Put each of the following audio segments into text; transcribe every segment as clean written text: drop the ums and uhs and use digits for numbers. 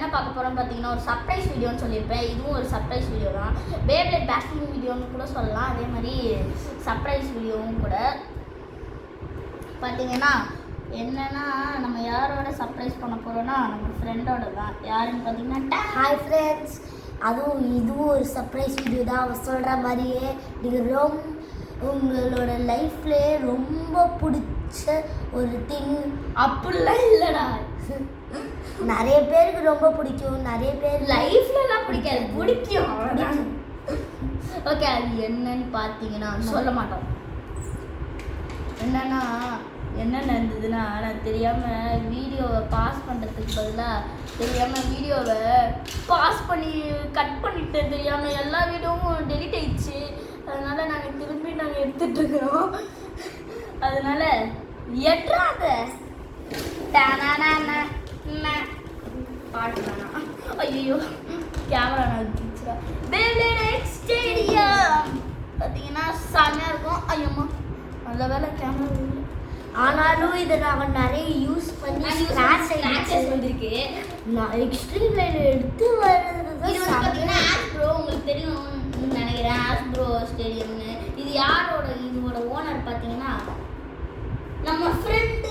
என்ன பார்க்க போகிறோம்னு பார்த்தீங்கன்னா ஒரு சர்ப்ரைஸ் வீடியோன்னு சொல்லியிருப்பேன். இதுவும் ஒரு சர்ப்ரைஸ் வீடியோ தான். பேப்ளேட் பேக்கிங் வீடியோன்னு கூட சொல்லலாம். அதே மாதிரி சர்ப்ரைஸ் வீடியோவும் கூட. பார்த்தீங்கன்னா என்னென்னா நம்ம யாரோட சர்ப்ரைஸ் பண்ண போகிறோன்னா நம்ம ஃப்ரெண்டோட தான். யாருன்னு பார்த்தீங்கன்னா ஹாய் ஃப்ரெண்ட்ஸ். இதுவும் ஒரு சர்ப்ரைஸ் வீடியோ தான். அவன் சொல்கிற மாதிரியே நீங்கள் உங்களோட லைஃப்லேயே ரொம்ப பிடிச்ச ஒரு திங் அப்படிலாம் இல்லைடா. நிறைய பேருக்கு ரொம்ப பிடிக்கும், நிறைய பேர் லைஃப்லலாம் பிடிக்காது, பிடிக்கும். ஓகே, அது என்னன்னு பார்த்தீங்கன்னா சொல்ல மாட்டோம். என்ன நடந்ததுன்னா நான் தெரியாமல் வீடியோவை பாஸ் பண்ணுறதுக்கு பதிலாக தெரியாமல் வீடியோவை பாஸ் பண்ணி கட் பண்ணிட்டு தெரியாமல் எல்லா வீடியோவும் டெலிட் ஆயிடுச்சு. அதனால் நாங்கள் திரும்பி எடுத்துட்ருக்குறோம். அதனால் எட்ராத பாட்டு தானா? ஐயோ கேமரா நான் பிடிச்சிடா. பேப்ளேட் ஸ்டேடியம் பார்த்தீங்கன்னா செம்மையாக இருக்கும். ஐயோம்மா நல்ல வேலை கேமரா இல்லை. ஆனாலும் இதை நாங்கள் நிறைய யூஸ் பண்ணி ஸ்க்ராச்சஸ் வந்திருக்கு. நான் எக்ஸ்ட்ரீம் லைன் எடுத்து வர்றது இது வந்து பார்த்தீங்கன்னா ஆஸ்ப்ரோ, உங்களுக்கு தெரியும்னு நினைக்கிறேன். ஆஸ்ப்ரோ ஸ்டேடியம்னு. இது யாரோட? இதோட ஓனர் பார்த்தீங்கன்னா நம்ம ஃப்ரெண்டு.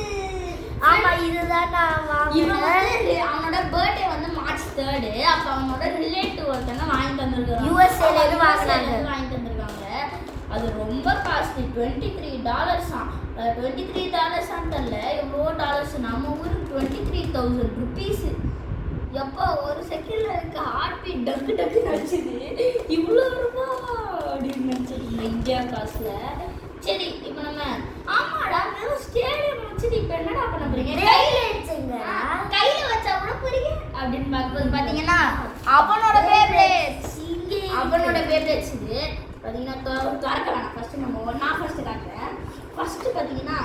ஆமாம், இதுதான் நான் வாங்கினேன். அவனோட பர்த்டே வந்து March 3. அப்போ அவனோட ரிலேட்டிவ் ஒருத்தங்க வாங்கிட்டு வந்திருக்காங்க. USA வாங்கிட்டு வந்திருக்காங்க. அது ரொம்ப காஸ்ட்லி, $23. $23 தெரியல, எவ்வளோ டாலர்ஸ். நம்ம ஊருக்கு 23,000 rupees. எப்போ ஒரு செகண்ட்ல இருக்க ஹார்ட் பீட் டக்கு டக்கு நடிச்சுது. இவ்வளோ ரூபா அப்படின்னு நினச்சிருக்கோம் இந்தியா காசுல. சரி, இப்போ நம்ம ஆமாடா வெறும் ஸ்டேடியம் வச்சுட்டு இப்போ என்னடா பண்ண போறீங்க? கையில வச்சா கூட போறீங்க அப்படின்னு பார்க்கும்போது பார்த்தீங்கன்னா அவனோட பேப்ளேட்ஸ் இது பார்த்தீங்கன்னா திறக்க வேணாம். ஃபர்ஸ்ட் நான் ஃபர்ஸ்ட் காட்டுறேன். ஃபர்ஸ்ட் பார்த்தீங்கன்னா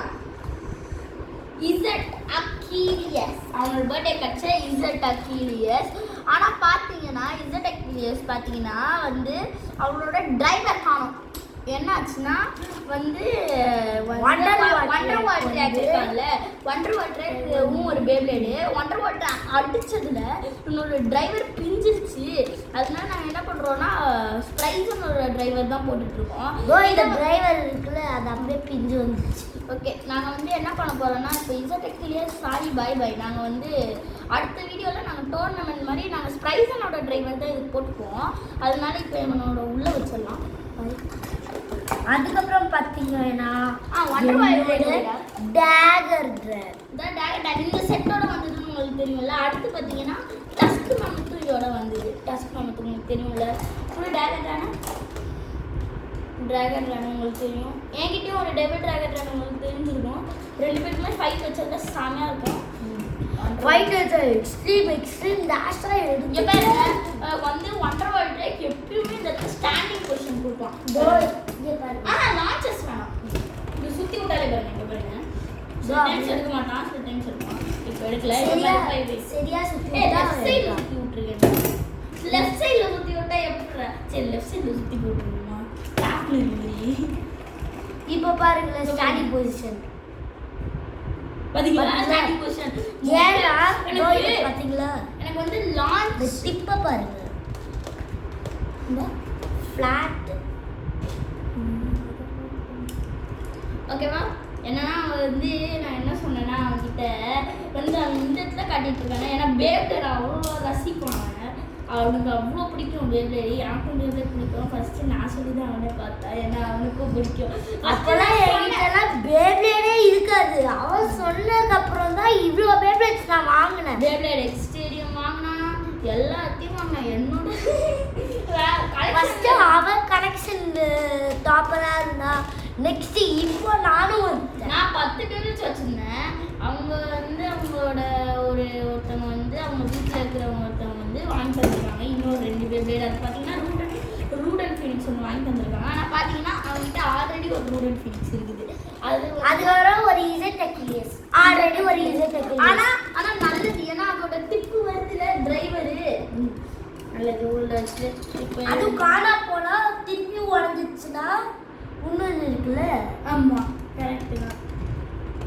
இசட் அக்கீலியஸ். அவனோட பர்த்டே கட்ச இசட் அக்கீலியஸ். ஆனால் பார்த்தீங்கன்னா இசட் அக்கீலியஸ் பார்த்தீங்கன்னா வந்து அவங்களோட டிரைவர் காணும். என்னாச்சுன்னா வந்து வண்டர் வால் ட்ராக் இருக்காங்கல்ல, வண்டர் வால் ட்ராக்கும் ஒரு பேப்ளேடு. வண்டர் வால் ட்ராக் அடிச்சதுல என்னோட டிரைவர் பிஞ்சிருச்சு. அதனால நாங்கள் என்ன பண்ணுறோன்னா ஸ்ப்ரைஸ்னு ஒரு டிரைவர் தான் போட்டுட்ருக்கோம். இந்த டிரைவர் இருக்குல்ல, அது அப்படியே பிஞ்சு வந்துச்சு. ஓகே, நாங்கள் வந்து என்ன பண்ண போகிறோன்னா இப்போ இசட்டெக்லேயே சாரி பை பை. நாங்கள் வந்து அடுத்த வீடியோவில் நாங்கள் டோர்னமெண்ட் மாதிரி நாங்கள் ஸ்ப்ரைசனோட டிரைவர் தான் இது போட்டுக்குவோம். அதனால இப்போ என்னோட உள்ளே வச்சிடலாம். அதுக்கப்புறம் பார்த்தீங்கன்னா வண்டர் வால் டேகர் ட்ராக் இந்த செட்டோட வந்ததுன்னு உங்களுக்கு தெரியும்ல. அடுத்து பார்த்தீங்கன்னா டஸ்க் மமத்துயோட வந்தது. டஸ்க் மமத்து உங்களுக்கு தெரியும்ல. ஃபுல் டிராகன் உங்களுக்கு தெரியும். என்கிட்டயும் ஒரு டெபிள் டிராகன் உங்களுக்கு தெரிஞ்சிருக்கும். ரெண்டு பேருக்குமே ஃபைட் வச்சதுல செமையாக இருக்கும். ஃபைட் எக்ஸ்ட்ரீம் டாஷா எடுத்து வந்து வண்டர் வால் ட்ராக் எப்பயுமே இந்த ஸ்டாண்டிங் பொசிஷன் கொடுப்பான். லான்ச்சஸ் வேணாம், இது சுற்றி விட்டாலே பாருங்க. இங்கே பாருங்க, சில டைம்ஸ் எடுக்க மாட்டான், சில டைம்ஸ் எடுப்பான். இப்போ எடுக்கல. சரியா சுற்றி லெஃப்ட் சைடில் சுற்றி விட்டுருக்கேன். லெஃப்ட் சைடில் சுற்றி விட்டா எப்படி? சரி, லெஃப்ட் சைடில் சுற்றி போட்டுருக்கோமா? டாப்ல இருக்கு. இப்போ பாருங்களேன் ஸ்டாண்டிங் பொசிஷன் பாத்தீங்களா? ஸ்டாண்டிங் பொசிஷன் ஏன்னா பாத்தீங்களா, எனக்கு வந்து லான்ச் டிப்பை பாருங்க. இந்த ஃப்ளாட் ஓகேவா? என்னன்னா வந்து நான் என்ன சொன்னேன்னா அவன்கிட்ட வந்து அவன் இந்த இடத்துல காட்டிட்டு இருக்கானே. ஏன்னா பேப்ளேட் அவ்வளோ ரசிப்பான். அவனுக்கு அவ்வளோ பிடிக்கும் பேப்ளேட். எனக்கும் பேப்ளேட் பிடிக்கும். ஃபர்ஸ்ட் நான் சொல்லி தான் அவனே பார்த்தேன், ஏன்னா அவனுக்கும் பிடிக்கும். அப்போல்லாம் என்கிட்டலாம் பேப்ளேடே இருக்காது. அவன் சொன்னதுக்கு அப்புறம் தான் இவ்வளோ பேப்ளேட்ஸ் நான் வாங்கினேன். பேப்ளேட் எக்ஸ்டேடியம் வாங்கினா எல்லாத்தையும் வாங்கினேன். என்னோட ஃபர்ஸ்ட் அவன் கனெக்ஷன் டாப்பராக இருந்தா. நெக்ஸ்ட் இப்போ நானும் நான் 10 பேப்ளேட்ஸ் வச்சுருந்தேன். அவங்க வந்து அவங்களோட ஒருத்தவங்க வந்து அவங்க வீட்டில் இருக்கிறவங்க ஒருத்தவங்க வந்து வாங்கி தந்துருக்காங்க. இன்னொரு 2 பேப்ளேட். அது பார்த்தீங்கன்னா ரூடன் ஃபீனிக்ஸ் ஒன்று வாங்கி தந்துருக்காங்க. ஆனால் பார்த்தீங்கன்னா அவங்ககிட்ட ஆல்ரெடி ஒரு ரூடன் ஃபீனிக்ஸ் இருக்குது. அது வர ஒரு இசட் அக்லியஸ் ஆல்ரெடி ஒரு இசட் அக்லியஸ். ஆனால் நல்லது, ஏன்னா அதோட டிப்பு வருதுல டிரைவரு நல்லது உள்ள வச்சு. இப்போ அதுவும் காணா போனால் திருப்பி உடஞ்சிச்சுன்னா இன்னொன்று இருக்குல்ல. ஆமாம், கரெக்டு தான்.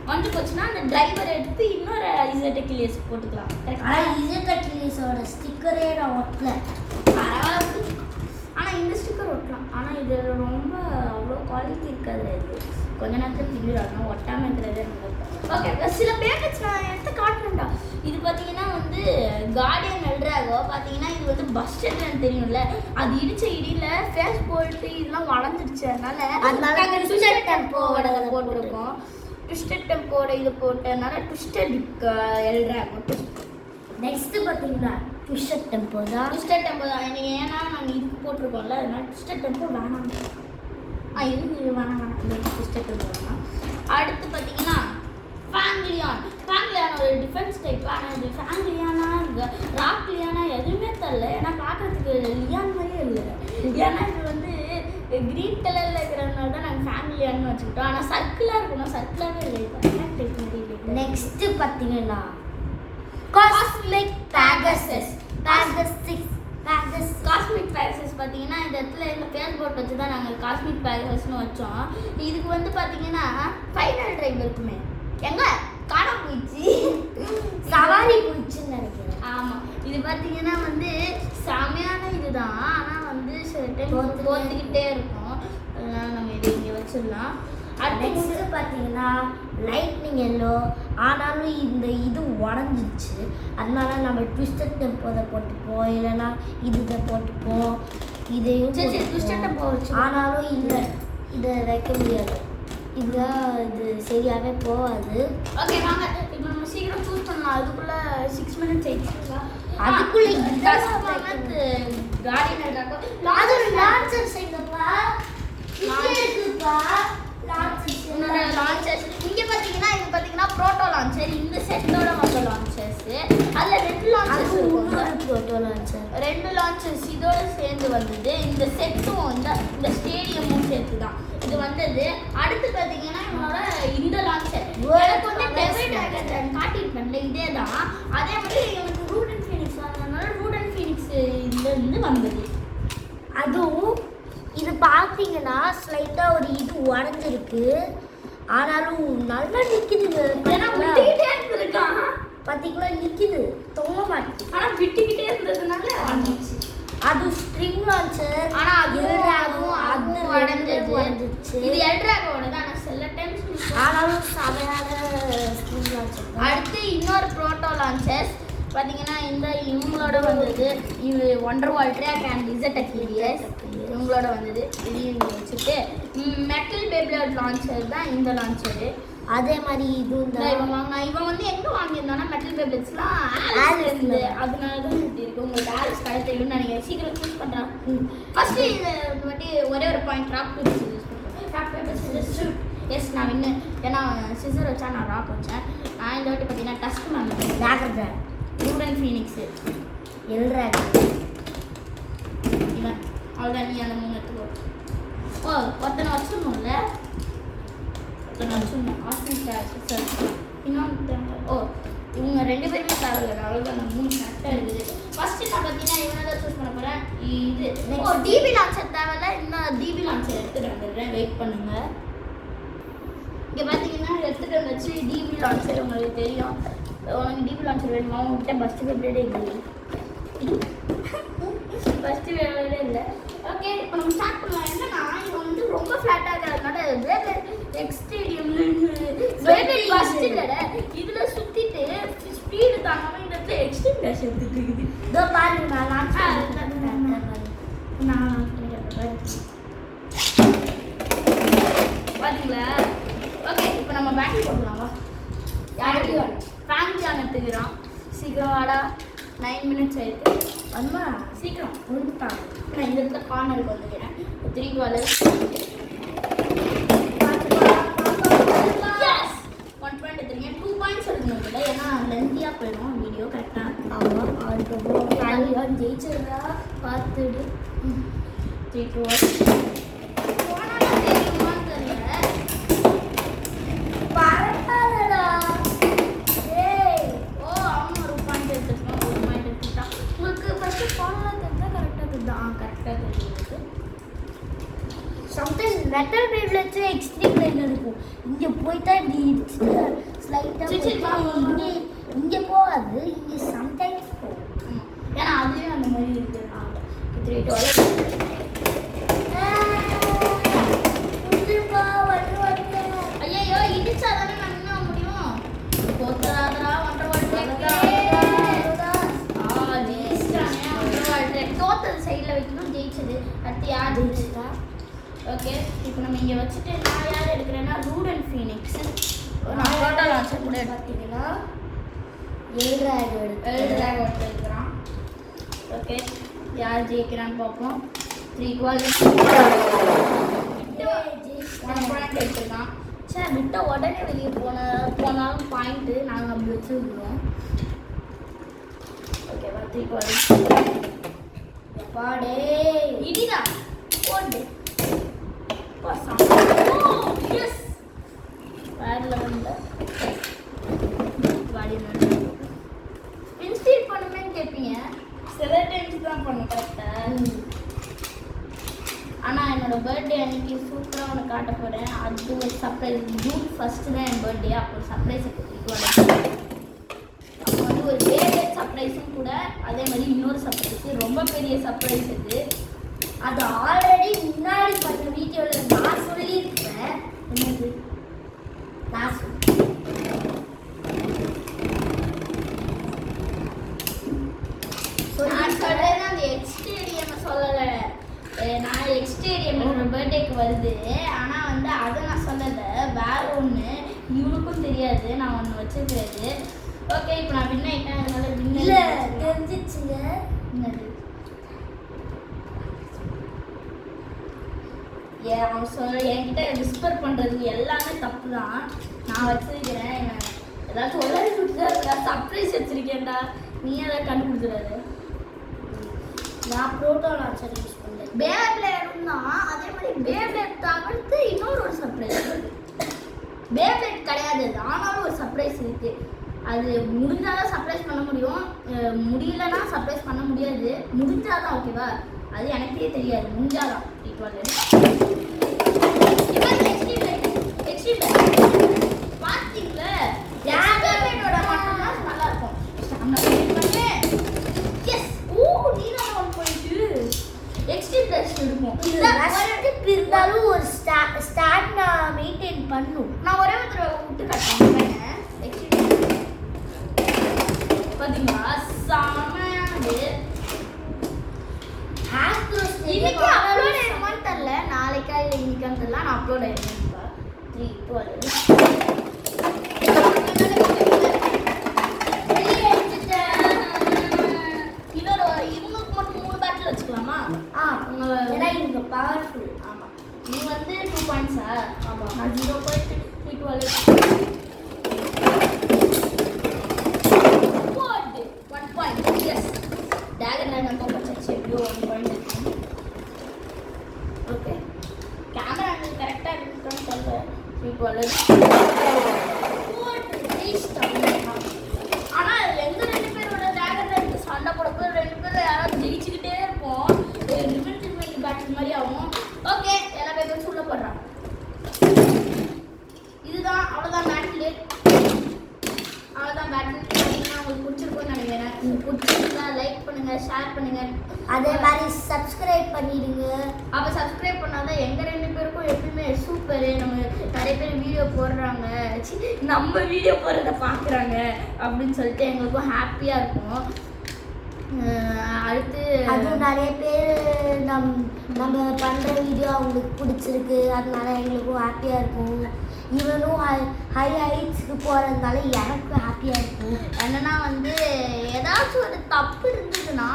வந்து போச்சுன்னா அந்த டிரைவர் எடுத்து இன்னொரு இசட் அக்லியஸ் போட்டுக்கலாம். ஆனால் இசட் அக்லியஸோட லான்ச்சரோட ஸ்டிக்கரே நான் ஒட்டல. பரவாயில்ல. ஆனால் இந்த ஸ்டிக்கர் ஒட்டலாம். ஆனால் இது ரொம்ப அவ்வளோ குவாலிட்டி இருக்காது. இது கொஞ்ச நேரத்தில் பிடிவாங்க ஒட்டாமல் இருக்கிறதே ஓகே. சில பேக்கெட்ஸ் நான் எடுத்து காட்டுறேன்டா. இது பார்த்தீங்கன்னா வந்து கார்டியன் எல்ட்ராகோ பார்த்தீங்கன்னா இது வந்து பஸ் ஸ்டாண்ட் தெரியும்ல, அது இடிச்ச இடியில் ஃபேஸ் போல்ட்டு இதெல்லாம் வளர்ந்துருச்சு. அதனால நாங்கள் ட்விஸ்டட் டெம்போட போட்டிருக்கோம். ட்விஸ்டட் டெம்போட இது போட்டதுனால ட்விஸ்டட் எல்ட்ராகோ. நெக்ஸ்ட் பார்த்தீங்கன்னா ட்விஸ்டட் டெம்போ தான். ட்விஸ்டட் டெம்போ தான். நீங்கள் ஏன்னா நாங்கள் இது போட்டிருக்கோம்ல, அதனால ட்விஸ்டட் டெம்போ வேணாம். இது வேணாம் இந்த ட்விஸ்டட் டெம்போ வேணாம். அடுத்து பார்த்தீங்கன்னா ஃபேங்லியான். ஃபேங்லியான் ஒரு டிஃபென்ஸ் டைப். ஆனால் இது ஃபேங்லியானா ராக்லியானா எதுவுமே தெரியல. ஏன்னா பார்க்கறதுக்கு லியான் மாதிரியே இல்லை. ஏன்னா இது வந்து க்ரீன் கலரில் இருக்கிறதுனால தான் நாங்கள் ஃபேங்லியான்னு வச்சுக்கிட்டோம். ஆனால் சர்க்கிளாக இருக்கணும், சர்க்கிளாகவே இல்லை. டைப் மாதிரி இல்லை. நெக்ஸ்ட் பார்த்தீங்கன்னா காஸ்மிக் பேகசஸ். காஸ்மிக் பேகசஸ் பார்த்தீங்கன்னா இந்த இடத்துல இந்த பேர் போட்டு வச்சு தான் நாங்கள் காஸ்மிக் பேகசஸ்னு வச்சோம். இதுக்கு வந்து பார்த்தீங்கன்னா ஃபைனல் ட்ரைவ் இருக்குமே, எங்க காண போயிடுச்சு, சவாரி போயிடுச்சுன்னு நினைக்கிறேன். ஆமாம். இது பார்த்தீங்கன்னா வந்து செமையான இதுதான். ஆனால் வந்து சில டைம் தோத்துக்கிட்டே இருக்கும். அதனால நம்ம இது இங்கே வச்சிடலாம். நெக்ஸ்ட் பார்த்தீங்கன்னா லைட்னிங் எல்லோ. ஆனாலும் இந்த இது உடஞ்சிச்சு. அதனால நம்ம ட்விஸ்டட் டெம்போதை போட்டுப்போம், இல்லைன்னா இதை போட்டுப்போம். இதையும் ட்விஸ்டட் டெம்போ வச்சு ஆனாலும் இல்லை, இதை வைக்க முடியாது. இதுதான் இது சரியாகவே போகாது. ஓகே வாங்க இப்போ நம்ம சீக்கிரம் சூஸ் பண்ணலாம். அதுக்குள்ளே 6 மினிட்ஸ் ஆயிடுச்சுங்களா? அதுக்குள்ளே கார்டியன் லான்ச்சர் செய்யுங்கப்பா. இருக்குப்பா லான்ச்சர்ஸ். இங்கே பார்த்தீங்கன்னா இது பார்த்தீங்கன்னா ப்ரோட்டோ லான்ச்சர். இந்த செட்டோட வந்த லான்ச்சர்ஸ். அதில் 2 லான்ச்சர்ஸ் இருக்கும். ப்ரோட்டோ லான்ச்சர் 2 லான்ச்சர்ஸ் இதோட சேர்ந்து வந்தது. இந்த செட்டும் வந்து இந்த ஸ்டேடியமும் சேர்த்து தான் இது வந்தது. அடுத்து பார்த்தீங்கன்னா என்னோட இந்த லான்ச்சர் எனக்கு வந்து டெவில் ட்ராகன் காட்டியிருப்பேன்ல, இதே தான். அதே மாதிரி எனக்கு ரூடன் ஃபீனிக்ஸ் வந்ததுனால ரூடன் ஃபீனிக்ஸ் இதுலேருந்து வந்தது. அதுவும் இது பார்த்தீங்கன்னா ஸ்லைட்டாக ஒரு இது உடஞ்சிருக்கு. ஆனாலும் நல்லா நிற்கிதுங்க. ஏன்னா விட்டுக்கிட்டே இருந்திருக்கான். பார்த்தீங்களா, நிற்கிது, தொங்க மாட்டேங்குது. ஆனால் விட்டுக்கிட்டே இருந்ததுனால வந்துச்சு. அது ஸ்ட்ரிங் லான்ச்சர். ஆனால் அது உடஞ்சிச்சு. இது எல்ட்ராகோட தான். ஆனால் சில டைம்ஸ் ஆனாலும் சமையான ஸ்ட்ரிங் லான்ச்சர். அடுத்து இன்னொரு ப்ரோட்டோ லான்ச்சர்ஸ் பார்த்தீங்கன்னா இந்த இவங்களோட வந்தது. இது wonder wall track and Z Aquarius இவங்களோட வந்தது. இதையும் இங்கே வச்சுட்டு மெட்டல் பேப்ளேட் லான்ச்சர் தான் இந்த லான்ச்சரு. அதே மாதிரி இதுவும் தான் இவன் வாங்கினா. இவன் வந்து எங்கே வாங்கியிருந்தானா மெட்டல் பேப்ளேட்ஸ்லாம் ஆலிஸ்லேருந்து. அதனால தான் இப்படி இருக்குது. உங்களுக்கு ஆலிஸ் கடை தெரியும்னு நினைக்கிறேன். சீக்கிரம் சூஸ் பண்ணுறான். ஃபஸ்ட்டு இது வாட்டி ஒரே ஒரு பாயிண்ட் ராக் பேப்பர் யூஸ் பண்ணுறேன். Rock paper scissor shoot. Yes நான் வின்னு. ஏன்னா சிசர் வச்சா நான் ராக் வச்சேன். நான் இந்த வாட்டி பார்த்தீங்கன்னா டஸ்க் மேம் ட்ராகன் ரூடன் ஃபீனிக்ஸு எல்ட்ராகன் இவன் அவ்வளோதான். நீ அந்த 3 எடுத்துக்கோ. ஓ ஒருத்தனை வச்சிடணும்ல, ஒருத்தனை வச்சிடணும். ஆஸ்மிக் சார் இன்னொன்று. ஓ இவங்க 2 பேருமே தேவையில்லை. அவ்வளோதான். நான் 3 கரெக்டாக இருக்குது. ஃபஸ்ட்டு நான் பார்த்தீங்கன்னா இவனை தான் சூஸ் பண்ண போகிறேன். இது ஓ டிபி லான்ச்சர் தேவையில்ல. இன்னும் டிபி லான்ச்சர் எடுத்துகிட்டு வந்துடுறேன். வெயிட் பண்ணுங்கள். இங்கே பார்த்தீங்கன்னா எடுத்துகிட்டு வந்துச்சு டிபி லான்ச்சர். உங்களுக்கு தெரியும். உனக்கு டிபி லான்ச்சர் வேணுமா? உங்ககிட்ட ஃபஸ்ட்டு பேப்ளேடே இல்லை. ஃபஸ்ட்டு வேலையிலே இல்லை. ஓகே இப்போ நம்ம ஸ்டார்ட் பண்ணலாம். என்னன்னா இவன் வந்து ரொம்ப ஃப்ளாட்டாக இருக்கிறதுனால வேப்ளேட் எக்ஸ்டேடியம்னு வேப்ளேட் ஃபஸ்ட்டு இல்லைட இதில் சுற்றிட்டு ஸ்பீடு தாங்காமல் இந்த இடத்துல எக்ஸ்ட்ரீம் டேஷ் எடுத்துகிட்டு இருக்குது. இதோ பாருங்க, நான் லான்ச் நான் பார்த்தீங்களா? ஓகே இப்போ நம்ம பேட்டரி போடலாமா? யாரையும் ஃபேமிலியான எடுத்துக்கிறோம். சீக்கிரம் வாடா. 9 மினிட்ஸ் ஆயிருக்கு. அம்மா சீக்கிரம் கொடுத்தான். நான் இந்த இடத்துல கார்னருக்கு வந்துக்கிறேன். திருப்பி வரல. 2 பாயிண்ட்ஸ் எடுக்கணும். ஏன்னா லென்த்தியாக போயிடும் வீடியோ. கரெக்டாக ஆமாம். அதுக்கப்புறம் ஜெயிச்சிருந்தா பார்த்துடு. 3 2 1 தெரியுமான்னு தெரியல. பரவாயில்லடா. ஏய் ஓ அவன் ஒரு பாயிண்ட் எடுத்துருக்கான். ஒரு பாயிண்ட் எடுத்துட்டான். உங்களுக்கு ஃபஸ்ட்டு ஃபாலோலாம் தெரிஞ்சால் கரெக்டாக தெரியுது. கரெக்டாக தெரியுது. சம்டைம்ஸ் மெட்டல் பேப்ளேட்ஸே எக்ஸ்ட்ரீம் லைன் இருக்கும். இங்கே போயிட்டா இப்படி ஸ்லைட்டாக இங்கே போகாது. இங்கே சம்டைம்ஸ் போகும். 3 $. ஐயோ இடிச்சா தானே நான் என்ன முடியும் போத்தராதரா தோத்தது சைடில் வைக்கணும் ஜெயிச்சது அடுத்து யார் ஜெயிச்சிட்டா ஓகே இப்போ நம்ம இங்கே வச்சுட்டு நான் யார் எடுக்கிறேன்னா ரூட் அண்ட் ஃபீனிக்ஸ் நான் ஃபோட்டோ லான்ச்சர் கூட பார்த்தீங்கன்னா எல் எடுக்கிறான் ஓகே யார் ஜெயிக்கிறான்னு பார்ப்போம் 3 $. எடுத்துருக்கான் சார் விட்ட உடனே வெளியே போனாலும் பாயிண்ட்டு நாங்கள் அப்படி வச்சுருக்கிறோம் ஓகேவா 3 $. பாடே இடிதான் போடு எஸ் வேற லெவலில் வாடி இன்ஸ்டீட் பண்ணுமேன்னு கேட்பீங்க சில டைம்ஸ் தான் பண்ணும் கரெக்டாக ஆனால் என்னோட பர்த்டே அன்னைக்கு சூப்பராக ஒன்று காட்ட போகிறேன் அது ஒரு சர்ப்ரைஸ் ஜூன் 1 தான் என் பர்த்டே அப்போ சர்ப்ரைஸ் அப்போ வந்து ஒரு வேறு சர்ப்ரைஸும் கூட அதே மாதிரி இன்னொரு சர்ப்ரைஸ் ரொம்ப பெரிய சர்ப்ரைஸ் அது ஆல்ரெடி முன்னாடி பண்ண வீடியோவில் நான் சொல்லியிருக்கேன் என்னது நான் சொல்கிறேன் அந்த எக்ஸ்டேடியம் சொல்லலை நான் எக்ஸ்டேடியம் என்னோட பர்த்டேக்கு வருது ஆனால் வந்து அதை நான் சொல்லலை வேற ஒன்று இவனுக்கும் தெரியாது நான் ஒன்று வச்சுக்கிறது ஓகே இப்போ நான் வின் ஆகிட்டேன் அதனால இல்லை தெரிஞ்சிச்சுங்க என்னது அவன் என்கிட்ட விஸ்பர் பண்ணுறது எல்லாமே தப்பு தான் நான் வச்சிருக்கிறேன் ஏதாச்சும் உலக கொடுத்துருக்கா சர்ப்ரைஸ் வச்சிருக்கேன்டா நீ அதை கண்டுபிடிச்சிடாது நான் ப்ரோட்டோ லான்ச்சர் யூஸ் பண்ணேன் பேப்ளேடும் தான் அதே மாதிரி பேப்ளேட் தவிர்த்து இன்னொரு ஒரு சர்ப்ரைஸ் பேப்ளேட் கிடையாது ஆனாலும் ஒரு சர்ப்ரைஸ் இருக்குது அது முடிஞ்சாதான் சர்ப்ரைஸ் பண்ண முடியும் முடியலன்னா சர்ப்ரைஸ் பண்ண முடியாது முடிஞ்சாதான் ஓகேவா அது எனக்கே தெரியாது முடிஞ்சாதான் பார்த்தீங்களா பேப்ளேட்டோட மட்டும்தான் நல்லா இருக்கும் எக்ஸ்ட்ரீம் டெஸ்ட் இருக்கும் இருந்தாலும் ஒரு ஸ்டார்ட் நான் மெயின்டைன் பண்ணும் நான் ஒரே ஒரு தடவை விட்டு கட்டேன் பார்த்தீங்களா சாமானது இன்னைக்கு அப்லோட் ஆயிருமான்னு தெரியல நாளைக்கா இல்லை இன்னைக்கான்னு தெரியல நான் அப்லோட் ஆயிருக்கேன் 3 $. இன்னொரு இவங்களுக்கு மட்டும் 3 பேட்டில் வச்சுக்கலாமா ஏன்னா இவங்க பவர்ஃபுல் ஆமாம் நீ வந்து 2 பாயிண்ட்ஸா ஆமாம் நான் 0.3 $. 1 point எஸ் டேகர் நம்ம வச்சு எப்படியோ 1 point இருக்கு ஓகே கேமரா ஆங்கிள் கரெக்டாக இருக்குன்னு சொல்கிறேன் 3 $. ஆனால் எந்த 2 பேரோட டேகர் இருக்கு சண்டை போடும்போது 2 பேர் யாராவது ஜெயிச்சுக்கிட்டே இருப்போம் ரிவெஞ்ச் பேட்டில் மாதிரி ஆகும் ஓகே எல்லா பேரும் சொல்ல போடுறான் இதுதான் அவ்வளோதான் பேட்டில் அவ்வளோதான் பேட்டில் உங்களுக்கு பிடிச்சிருக்கும்னு நினைக்கிறேன் உங்களுக்கு பிடிச்சிருந்தா லைக் பண்ணுங்க ஷேர் பண்ணுங்க அதே மாதிரி சப்ஸ்கிரைப் பண்ணிடுங்க அப்போ சப்ஸ்கிரைப் பண்ணாதான் எங்கள் 2 பேருக்கும் எப்பயுமே சூப்பரு நம்ம நிறைய பேர் வீடியோ போடுறாங்க நம்ம வீடியோ போடுறத பார்க்குறாங்க அப்படின்னு சொல்லிட்டு எங்களுக்கும் ஹாப்பியாக இருக்கும் அடுத்து அதுவும் நிறைய பேர் நம்ம பண்ணுற வீடியோ அவங்களுக்கு பிடிச்சிருக்கு அதனால எங்களுக்கும் ஹாப்பியாக இருக்கும் இவனும் ஹை ஹைட்ஸுக்கு போகிறதுனால எனக்கும் ஹாப்பியாக இருக்கும் என்னன்னா வந்து ஏதாச்சும் ஒரு தப்பு இருந்ததுன்னா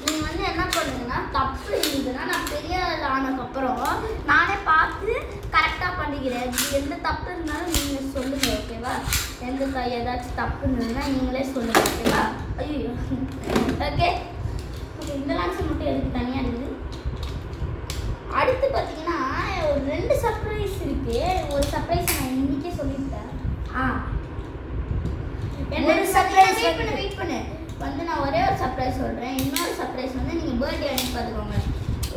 நீங்கள் வந்து என்ன பண்ணுங்கன்னா தப்பு இருந்ததுன்னா நான் பெரிய ஆனதுக்கப்புறம் நானே பார்த்து கரெக்டாக பண்ணிக்கிறேன் எந்த தப்பு இருந்தாலும் நீங்கள் சொல்லுங்கள் ஓகேவா ஏதாச்சும் தப்பு இருந்ததுன்னா நீங்களே சொல்லுங்கள் ஓகேவா ஐயோ ஓகே இந்த லான்ச்சர் மட்டும் எதுக்கு தனியாக இருக்குது அடுத்து பார்த்தீங்கன்னா ஒரு 2 சர்ப்ரைஸ் இருக்கு ஒரு சர்ப்ரைஸ் நான் இன்னைக்கே சொல்லிட்டேன் ஒரு சர்ப்ரைஸ் வெயிட் பண்ணு வந்து நான் ஒரே ஒரு சர்ப்ரைஸ் சொல்கிறேன் இன்னொரு சர்ப்ரைஸ் வந்து நீங்கள் பர்த்டே அன்னைக்கு பார்த்துக்கோங்க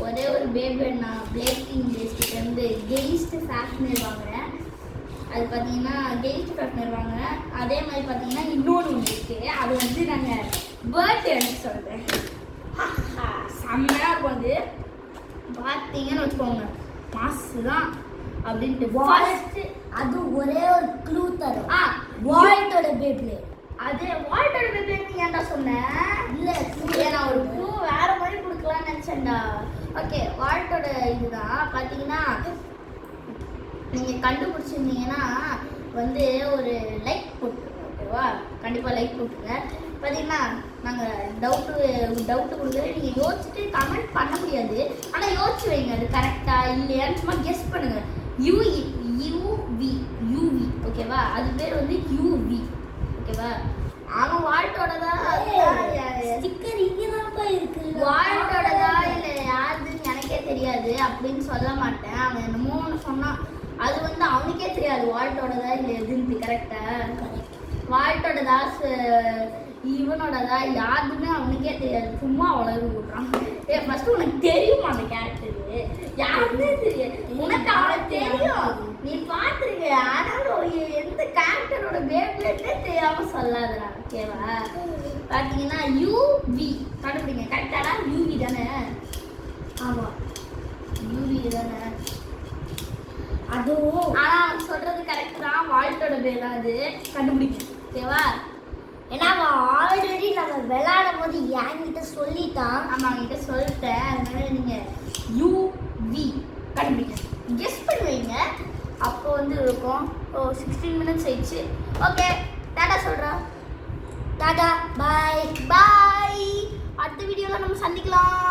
ஒரே ஒரு பேபி நான் பிளேக்கிங் டேஸ்ட்லேருந்து கெயிஸ்ட் ஃபேக்னர் வாங்குறேன் அது பார்த்தீங்கன்னா கெயிஸ்ட் ஃபேக்னர் வாங்குறேன் அதே மாதிரி பார்த்தீங்கன்னா இன்னொன்று ஒன்று இருக்குது அது வந்து நாங்கள் பர்த்டே அன்னைக்கு சொல்கிறேன் செம்மையாக இருக்கும் அது. பார்த்தீங்கன்னு வச்சுக்கோங்க மாசு தான் அப்படின்ட்டு. வால்ட் அது ஒரே ஒரு க்ளூ தரும். ஆ வால்ட்டோட பேப்ளேட். அது வால்ட்டோட பேப்ளேட் நீ ஏன்டா சொன்ன? இல்ல நான் ஒரு க்ளூ வேற மாதிரி கொடுக்கலாம்னு நினச்சேன்டா. ஓகே வால்ட்டோட இதுதான். பார்த்தீங்கன்னா நீங்கள் கண்டுபிடிச்சிருந்தீங்கன்னா வந்து ஒரு லைக் போட்டுருங்க. ஓகேவா? கண்டிப்பாக லைக் போட்டுருங்க. பார்த்தீங்கன்னா நாங்கள் டவுட்டு கொடுக்குறது நீங்கள் யோசிச்சுட்டு கமெண்ட் பண்ண முடியாது. ஆனால் யோசிச்சு வைங்க அது கரெக்டாக இல்லையான்னு சும்மா கெஸ் பண்ணுங்கள். யூவி ஓகேவா? அது பேர் வந்து யூவி. ஓகேவா? அவன் வால்ட்டோட தான் ஸ்டிக்கர் இங்கே தான்ப்பா இருக்கு. வால்ட்டோடதா இல்லை யாருன்னு எனக்கே தெரியாது அப்படின்னு சொல்ல மாட்டேன். அவன் என்னமோ ஒன்று சொன்னான். அது வந்து அவனுக்கே தெரியாது வால்ட்டோடதா இல்லை எதுன்னு. கரெக்டாக வால்ட்டோடதா இவனோடதா யாருன்னு அவனுக்கே தெரியாது. சும்மா வளர்ந்து விட்றான். ஃபர்ஸ்ட் உனக்கு தெரியுமா அந்த கேரக்டரு? யாருன்னே தெரியாது. உனக்கு அவனை தெரியும், நீ பார்த்துருக்க. ஆனாலும் எந்த கேரக்டரோட பேப்ளேட்னே தெரியாம சொல்லாதடா. ஓகேவா? பார்த்தீங்கன்னா யூவி கண்டுபிடிங்க. கரெக்டாடா? யூவி தானே? ஆமாம் யூவி தானே? அதுவும் ஆனால் அவன் சொல்றது கரெக்ட் தான். வால்ட்டோட பேர் தான் அது. கண்டுபிடிங்க. ஓகேவா? ஏன்னா அவன் ஆல்ரெடி நம்ம விளையாடும் போது என்கிட்ட சொல்லிட்டான். ஆமாம் அவன்கிட்ட சொல்லிட்டேன். அதனால நீங்கள் யூவி கண்டுபிடிங்க. கெஸ் பண்ணுவீங்க. அப்போ வந்து இருக்கும். 16 minutes ஆயிடுச்சு. ஓகே டாடா சொல்கிறேன். டாடா பாய். பாய். அடுத்த வீடியோவில் நம்ம சந்திக்கலாம்.